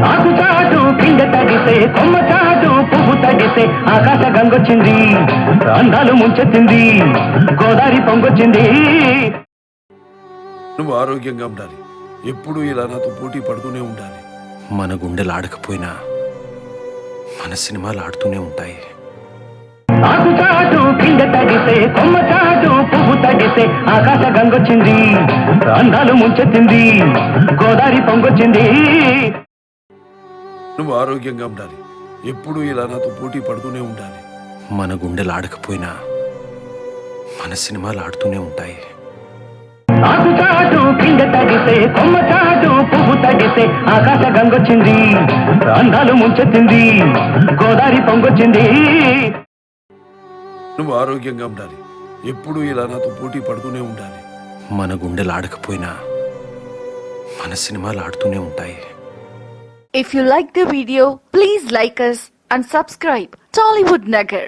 ఆకు చాటు పిండ తడిసే కొమ్మ చాటు పువ్వు తడిసే ఆకాశ గంగొచ్చింది అందాలు ముంచెత్తింది గోదావరి పొంగొచ్చింది. నువ్వు ఆరోగ్యంగా ఉండాలి, ఎప్పుడూ ఇలా నాతో పోటీ పడుతూనే ఉండాలి. మన గుండెలు ఆడకపోయినా మన సినిమాలు ఆడుతూనే ఉంటాయి. ఆకు చాటు పిండ తడిసే కొమ్మ చాటు పువ్వు తడిసే ఆకాశ గంగొచ్చింది అందాలు ముంచెత్తింది గోదావరి పొంగొచ్చింది. నువ్వు ఆరోగ్యంగా ఉండాలి, ఎప్పుడూ ఇలా నాతో పోటీ పడుతూనే ఉండాలి. మన గుండెలు ఆడకపోయినా మన సినిమాలు ఆడుతూనే ఉంటాయి. ఆకు చాటు పిండ తడిసే కొమ్మ చాటు పువ్వు తడిసే ఆకాశ గంగొచ్చింది అందాలు ముంచెత్తింది గోదావరి పొంగొచ్చింది. నువ్వు ఆరోగ్యంగా ఉండాలి, ఎప్పుడూ ఇలా నాతో పోటీ పడుతూనే ఉండాలి. మన గుండెలు ఆడకపోయినా మన సినిమాలు ఆడుతూనే ఉంటాయి. If you like the video, please like us and subscribe Tollywood Nagar.